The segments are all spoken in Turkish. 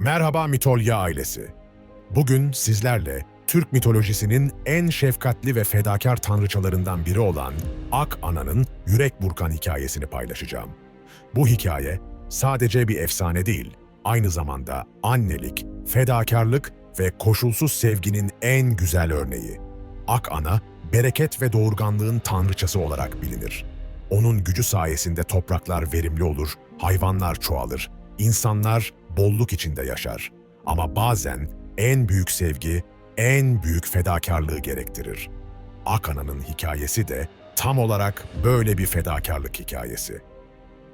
Merhaba Mitolya ailesi. Bugün sizlerle Türk mitolojisinin en şefkatli ve fedakar tanrıçalarından biri olan Ak Ana'nın yürek burkan hikayesini paylaşacağım. Bu hikaye sadece bir efsane değil, aynı zamanda annelik, fedakarlık ve koşulsuz sevginin en güzel örneği. Ak Ana, bereket ve doğurganlığın tanrıçası olarak bilinir. Onun gücü sayesinde topraklar verimli olur, hayvanlar çoğalır, insanlar bolluk içinde yaşar. Ama bazen en büyük sevgi, en büyük fedakarlığı gerektirir. Ak Ana'nın hikayesi de tam olarak böyle bir fedakarlık hikayesi.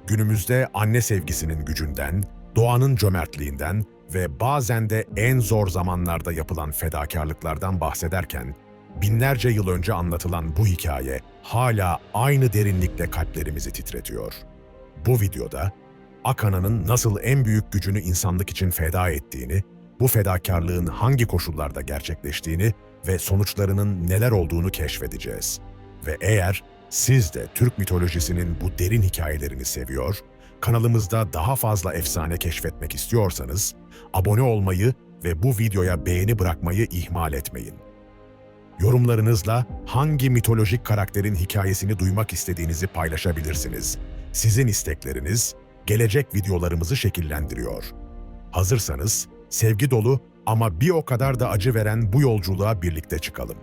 Günümüzde anne sevgisinin gücünden, doğanın cömertliğinden ve bazen de en zor zamanlarda yapılan fedakarlıklardan bahsederken, binlerce yıl önce anlatılan bu hikaye hala aynı derinlikle kalplerimizi titretiyor. Bu videoda Ak Ana'nın nasıl en büyük gücünü insanlık için feda ettiğini, bu fedakarlığın hangi koşullarda gerçekleştiğini ve sonuçlarının neler olduğunu keşfedeceğiz. Ve eğer siz de Türk mitolojisinin bu derin hikayelerini seviyor, kanalımızda daha fazla efsane keşfetmek istiyorsanız, abone olmayı ve bu videoya beğeni bırakmayı ihmal etmeyin. Yorumlarınızla hangi mitolojik karakterin hikayesini duymak istediğinizi paylaşabilirsiniz. Sizin istekleriniz gelecek videolarımızı şekillendiriyor. Hazırsanız sevgi dolu ama bir o kadar da acı veren bu yolculuğa birlikte çıkalım.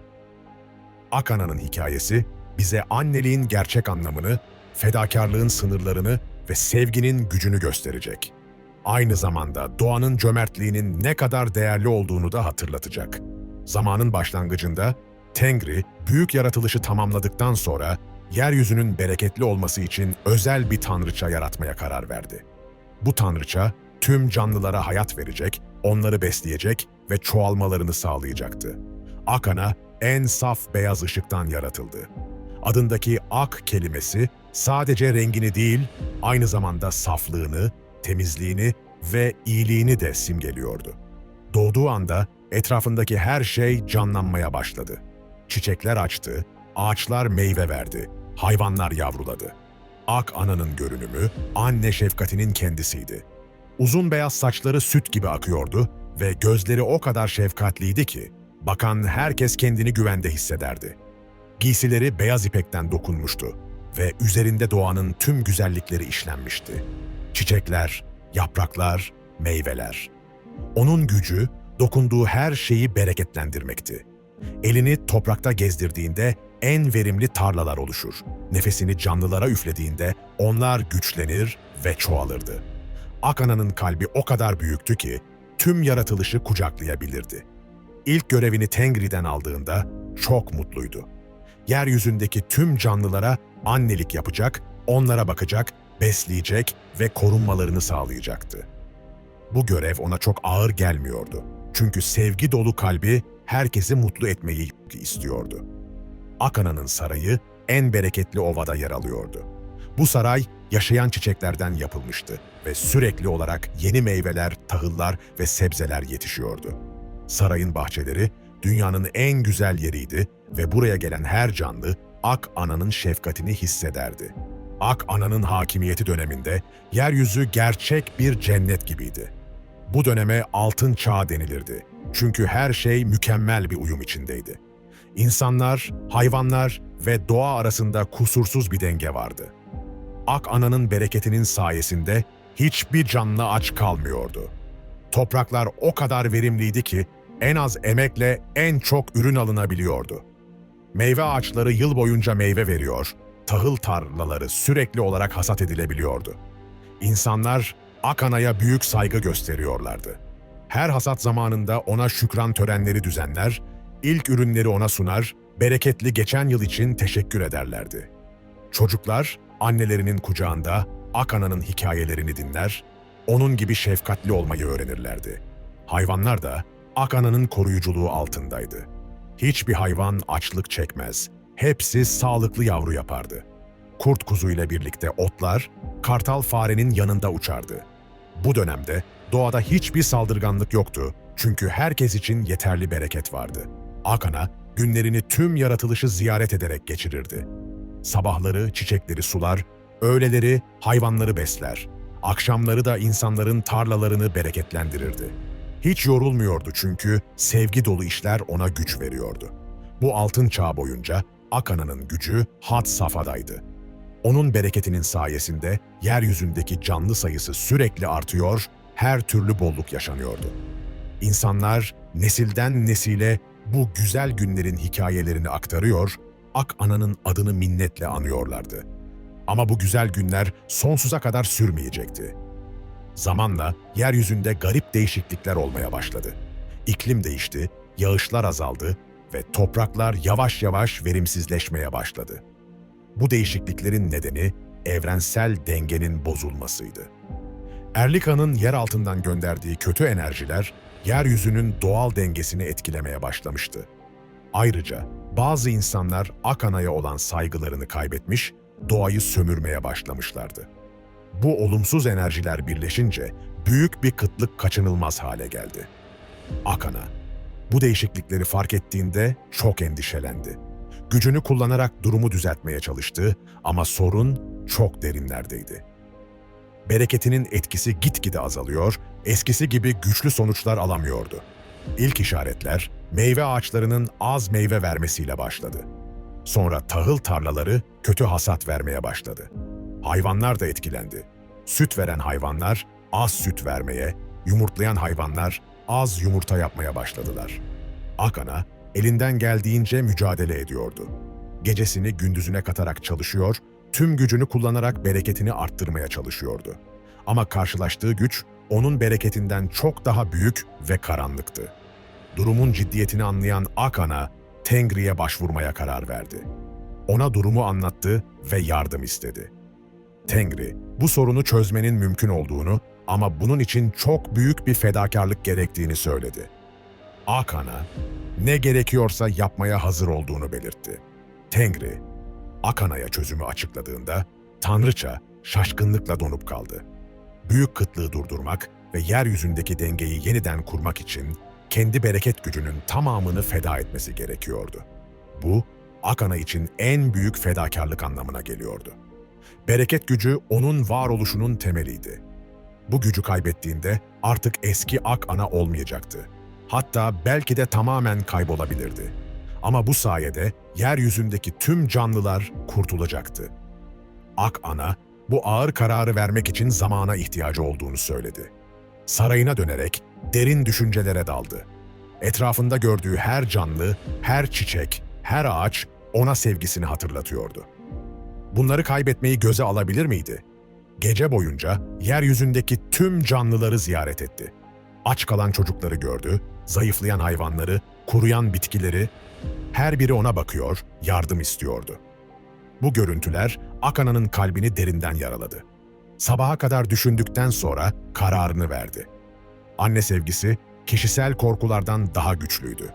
Ak Ana'nın hikayesi bize anneliğin gerçek anlamını, fedakarlığın sınırlarını ve sevginin gücünü gösterecek. Aynı zamanda doğanın cömertliğinin ne kadar değerli olduğunu da hatırlatacak. Zamanın başlangıcında Tengri, büyük yaratılışı tamamladıktan sonra yeryüzünün bereketli olması için özel bir tanrıça yaratmaya karar verdi. Bu tanrıça tüm canlılara hayat verecek, onları besleyecek ve çoğalmalarını sağlayacaktı. Ak Ana en saf beyaz ışıktan yaratıldı. Adındaki ak kelimesi sadece rengini değil, aynı zamanda saflığını, temizliğini ve iyiliğini de simgeliyordu. Doğduğu anda etrafındaki her şey canlanmaya başladı. Çiçekler açtı, ağaçlar meyve verdi, hayvanlar yavruladı. Ak Ana'nın görünümü anne şefkatinin kendisiydi. Uzun beyaz saçları süt gibi akıyordu ve gözleri o kadar şefkatliydi ki bakan herkes kendini güvende hissederdi. Giysileri beyaz ipekten dokunmuştu ve üzerinde doğanın tüm güzellikleri işlenmişti. Çiçekler, yapraklar, meyveler. Onun gücü dokunduğu her şeyi bereketlendirmekti. Elini toprakta gezdirdiğinde en verimli tarlalar oluşur. Nefesini canlılara üflediğinde onlar güçlenir ve çoğalırdı. Ak Ana'nın kalbi o kadar büyüktü ki tüm yaratılışı kucaklayabilirdi. İlk görevini Tengri'den aldığında çok mutluydu. Yeryüzündeki tüm canlılara annelik yapacak, onlara bakacak, besleyecek ve korunmalarını sağlayacaktı. Bu görev ona çok ağır gelmiyordu. Çünkü sevgi dolu kalbi herkesi mutlu etmeyi istiyordu. Ak Ana'nın sarayı en bereketli ovada yer alıyordu. Bu saray yaşayan çiçeklerden yapılmıştı ve sürekli olarak yeni meyveler, tahıllar ve sebzeler yetişiyordu. Sarayın bahçeleri dünyanın en güzel yeriydi ve buraya gelen her canlı Ak Ana'nın şefkatini hissederdi. Ak Ana'nın hakimiyeti döneminde yeryüzü gerçek bir cennet gibiydi. Bu döneme altın çağ denilirdi. Çünkü her şey mükemmel bir uyum içindeydi. İnsanlar, hayvanlar ve doğa arasında kusursuz bir denge vardı. Ak Ana'nın bereketinin sayesinde hiçbir canlı aç kalmıyordu. Topraklar o kadar verimliydi ki en az emekle en çok ürün alınabiliyordu. Meyve ağaçları yıl boyunca meyve veriyor, tahıl tarlaları sürekli olarak hasat edilebiliyordu. İnsanlar Ak Ana'ya büyük saygı gösteriyorlardı. Her hasat zamanında ona şükran törenleri düzenler, ilk ürünleri ona sunar, bereketli geçen yıl için teşekkür ederlerdi. Çocuklar annelerinin kucağında Ak Ana'nın hikayelerini dinler, onun gibi şefkatli olmayı öğrenirlerdi. Hayvanlar da Ak Ana'nın koruyuculuğu altındaydı. Hiçbir hayvan açlık çekmez, hepsi sağlıklı yavru yapardı. Kurt kuzu ile birlikte otlar, kartal farenin yanında uçardı. Bu dönemde doğada hiçbir saldırganlık yoktu çünkü herkes için yeterli bereket vardı. Ak Ana günlerini tüm yaratılışı ziyaret ederek geçirirdi. Sabahları çiçekleri sular, öğleleri hayvanları besler. Akşamları da insanların tarlalarını bereketlendirirdi. Hiç yorulmuyordu çünkü sevgi dolu işler ona güç veriyordu. Bu altın çağ boyunca Akana'nın gücü had safhadaydı. Onun bereketinin sayesinde yeryüzündeki canlı sayısı sürekli artıyor, her türlü bolluk yaşanıyordu. İnsanlar nesilden nesile bu güzel günlerin hikayelerini aktarıyor, Ak Ana'nın adını minnetle anıyorlardı. Ama bu güzel günler sonsuza kadar sürmeyecekti. Zamanla yeryüzünde garip değişiklikler olmaya başladı. İklim değişti, yağışlar azaldı ve topraklar yavaş yavaş verimsizleşmeye başladı. Bu değişikliklerin nedeni evrensel dengenin bozulmasıydı. Erlika'nın yer altından gönderdiği kötü enerjiler yeryüzünün doğal dengesini etkilemeye başlamıştı. Ayrıca bazı insanlar Akana'ya olan saygılarını kaybetmiş, doğayı sömürmeye başlamışlardı. Bu olumsuz enerjiler birleşince büyük bir kıtlık kaçınılmaz hale geldi. Akana, bu değişiklikleri fark ettiğinde çok endişelendi. Gücünü kullanarak durumu düzeltmeye çalıştı ama sorun çok derinlerdeydi. Bereketinin etkisi gitgide azalıyor, eskisi gibi güçlü sonuçlar alamıyordu. İlk işaretler meyve ağaçlarının az meyve vermesiyle başladı. Sonra tahıl tarlaları kötü hasat vermeye başladı. Hayvanlar da etkilendi. Süt veren hayvanlar az süt vermeye, yumurtlayan hayvanlar az yumurta yapmaya başladılar. Akana elinden geldiğince mücadele ediyordu. Gecesini gündüzüne katarak çalışıyor, tüm gücünü kullanarak bereketini arttırmaya çalışıyordu. Ama karşılaştığı güç onun bereketinden çok daha büyük ve karanlıktı. Durumun ciddiyetini anlayan Akana, Tengri'ye başvurmaya karar verdi. Ona durumu anlattı ve yardım istedi. Tengri, bu sorunu çözmenin mümkün olduğunu ama bunun için çok büyük bir fedakarlık gerektiğini söyledi. Akana, ne gerekiyorsa yapmaya hazır olduğunu belirtti. Tengri, Akana'ya çözümü açıkladığında Tanrıça şaşkınlıkla donup kaldı. Büyük kıtlığı durdurmak ve yeryüzündeki dengeyi yeniden kurmak için kendi bereket gücünün tamamını feda etmesi gerekiyordu. Bu, Akana için en büyük fedakarlık anlamına geliyordu. Bereket gücü onun varoluşunun temeliydi. Bu gücü kaybettiğinde artık eski Akana olmayacaktı. Hatta belki de tamamen kaybolabilirdi. Ama bu sayede yeryüzündeki tüm canlılar kurtulacaktı. Akana, bu ağır kararı vermek için zamana ihtiyacı olduğunu söyledi. Sarayına dönerek derin düşüncelere daldı. Etrafında gördüğü her canlı, her çiçek, her ağaç ona sevgisini hatırlatıyordu. Bunları kaybetmeyi göze alabilir miydi? Gece boyunca yeryüzündeki tüm canlıları ziyaret etti. Aç kalan çocukları gördü, zayıflayan hayvanları, kuruyan bitkileri, her biri ona bakıyor, yardım istiyordu. Bu görüntüler Akana'nın kalbini derinden yaraladı. Sabaha kadar düşündükten sonra kararını verdi. Anne sevgisi kişisel korkulardan daha güçlüydü.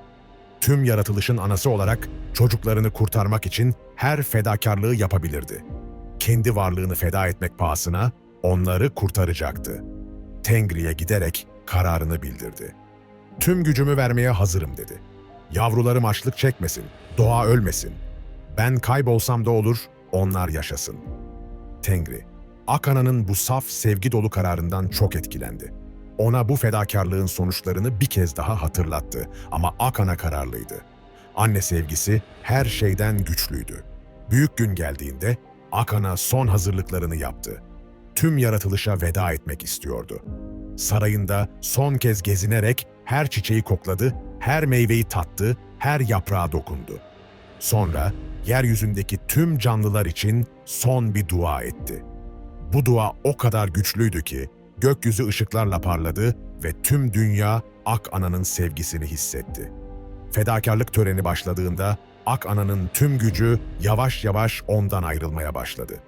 Tüm yaratılışın anası olarak çocuklarını kurtarmak için her fedakarlığı yapabilirdi. Kendi varlığını feda etmek pahasına onları kurtaracaktı. Tengri'ye giderek kararını bildirdi. Tüm gücümü vermeye hazırım dedi. Yavrularım açlık çekmesin, doğa ölmesin. Ben kaybolsam da olur, onlar yaşasın. Tengri, Akana'nın bu saf sevgi dolu kararından çok etkilendi. Ona bu fedakarlığın sonuçlarını bir kez daha hatırlattı ama Akana kararlıydı. Anne sevgisi her şeyden güçlüydü. Büyük gün geldiğinde Akana son hazırlıklarını yaptı. Tüm yaratılışa veda etmek istiyordu. Sarayında son kez gezinerek her çiçeği kokladı, her meyveyi tattı, her yaprağa dokundu. Sonra yeryüzündeki tüm canlılar için son bir dua etti. Bu dua o kadar güçlüydü ki gökyüzü ışıklarla parladı ve tüm dünya Akana'nın sevgisini hissetti. Fedakarlık töreni başladığında Akana'nın tüm gücü yavaş yavaş ondan ayrılmaya başladı.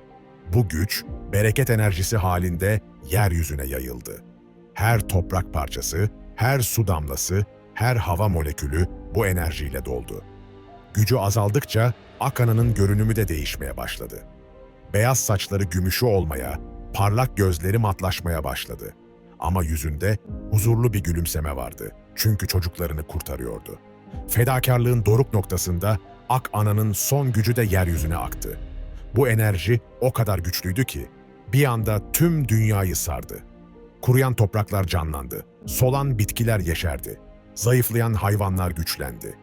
Bu güç bereket enerjisi halinde yeryüzüne yayıldı. Her toprak parçası, her su damlası, her hava molekülü bu enerjiyle doldu. Gücü azaldıkça Akana'nın görünümü de değişmeye başladı. Beyaz saçları gümüşü olmaya, parlak gözleri matlaşmaya başladı. Ama yüzünde huzurlu bir gülümseme vardı. Çünkü çocuklarını kurtarıyordu. Fedakarlığın doruk noktasında Akana'nın son gücü de yeryüzüne aktı. Bu enerji o kadar güçlüydü ki bir anda tüm dünyayı sardı. Kuruyan topraklar canlandı, solan bitkiler yeşerdi, zayıflayan hayvanlar güçlendi.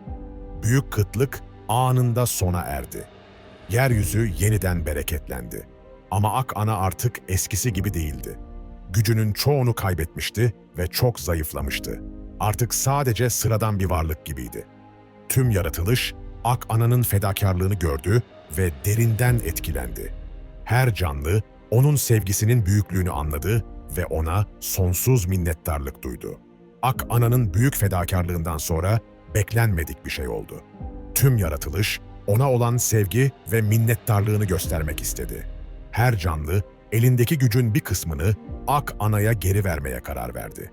Büyük kıtlık anında sona erdi. Yeryüzü yeniden bereketlendi. Ama Ak Ana artık eskisi gibi değildi. Gücünün çoğunu kaybetmişti ve çok zayıflamıştı. Artık sadece sıradan bir varlık gibiydi. Tüm yaratılış Ak Ana'nın fedakarlığını gördü ve derinden etkilendi. Her canlı onun sevgisinin büyüklüğünü anladı ve ona sonsuz minnettarlık duydu. Ak Ana'nın büyük fedakarlığından sonra beklenmedik bir şey oldu. Tüm yaratılış ona olan sevgi ve minnettarlığını göstermek istedi. Her canlı elindeki gücün bir kısmını Ak Ana'ya geri vermeye karar verdi.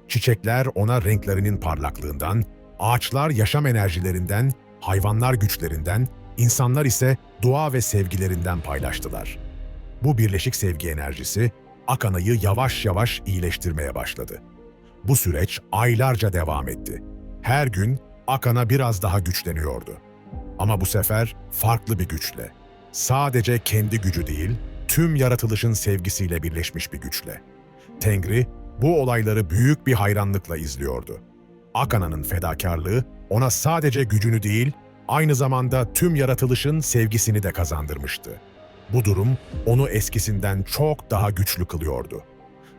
Çiçekler ona renklerinin parlaklığından, ağaçlar yaşam enerjilerinden, hayvanlar güçlerinden, insanlar ise dua ve sevgilerinden paylaştılar. Bu birleşik sevgi enerjisi Ak Ana'yı yavaş yavaş iyileştirmeye başladı. Bu süreç aylarca devam etti. Her gün Ak Ana biraz daha güçleniyordu. Ama bu sefer farklı bir güçle. Sadece kendi gücü değil, tüm yaratılışın sevgisiyle birleşmiş bir güçle. Tengri bu olayları büyük bir hayranlıkla izliyordu. Ak Ana'nın fedakarlığı ona sadece gücünü değil, aynı zamanda tüm yaratılışın sevgisini de kazandırmıştı. Bu durum onu eskisinden çok daha güçlü kılıyordu.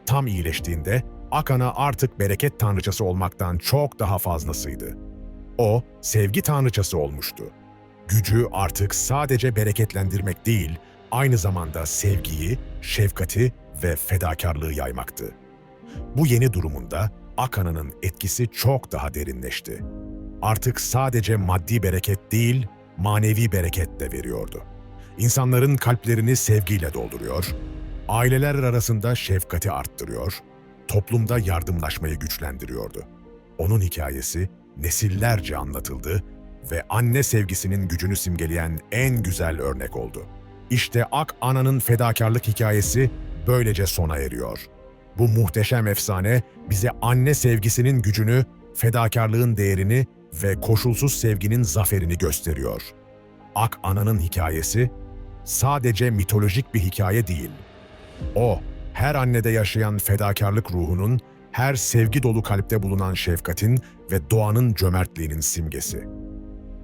Tam iyileştiğinde Ak Ana artık bereket tanrıçası olmaktan çok daha fazlasıydı. O, sevgi tanrıçası olmuştu. Gücü artık sadece bereketlendirmek değil, aynı zamanda sevgiyi, şefkati ve fedakarlığı yaymaktı. Bu yeni durumunda Ak Ana'nın etkisi çok daha derinleşti. Artık sadece maddi bereket değil, manevi bereket de veriyordu. İnsanların kalplerini sevgiyle dolduruyor, aileler arasında şefkati arttırıyor, toplumda yardımlaşmayı güçlendiriyordu. Onun hikayesi nesillerce anlatıldı ve anne sevgisinin gücünü simgeleyen en güzel örnek oldu. İşte Ak Ana'nın fedakarlık hikayesi böylece sona eriyor. Bu muhteşem efsane bize anne sevgisinin gücünü, fedakarlığın değerini ve koşulsuz sevginin zaferini gösteriyor. Ak Ana'nın hikayesi sadece mitolojik bir hikaye değil. O, her annede yaşayan fedakarlık ruhunun, her sevgi dolu kalpte bulunan şefkatin ve doğanın cömertliğinin simgesi.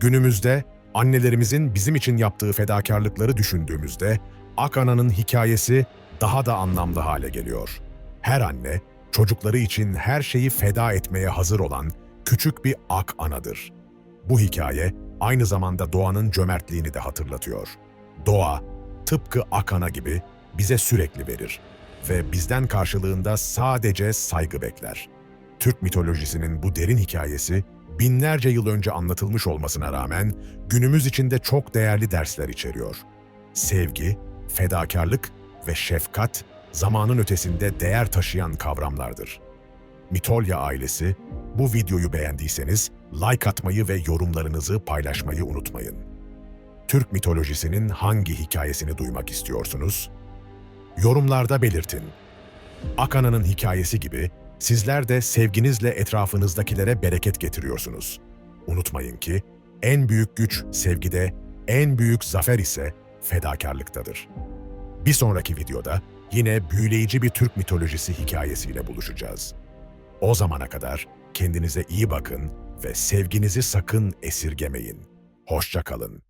Günümüzde annelerimizin bizim için yaptığı fedakarlıkları düşündüğümüzde Ak Ana'nın hikayesi daha da anlamlı hale geliyor. Her anne, çocukları için her şeyi feda etmeye hazır olan küçük bir Ak Ana'dır. Bu hikaye aynı zamanda doğanın cömertliğini de hatırlatıyor. Doğa, tıpkı Ak Ana gibi bize sürekli verir ve bizden karşılığında sadece saygı bekler. Türk mitolojisinin bu derin hikayesi, binlerce yıl önce anlatılmış olmasına rağmen günümüz için de çok değerli dersler içeriyor. Sevgi, fedakarlık ve şefkat, zamanın ötesinde değer taşıyan kavramlardır. Mitolya ailesi, bu videoyu beğendiyseniz like atmayı ve yorumlarınızı paylaşmayı unutmayın. Türk mitolojisinin hangi hikayesini duymak istiyorsunuz? Yorumlarda belirtin. Ak Ana'nın hikayesi gibi sizler de sevginizle etrafınızdakilere bereket getiriyorsunuz. Unutmayın ki en büyük güç sevgide, en büyük zafer ise fedakarlıktadır. Bir sonraki videoda yine büyüleyici bir Türk mitolojisi hikayesiyle buluşacağız. O zamana kadar kendinize iyi bakın ve sevginizi sakın esirgemeyin. Hoşça kalın.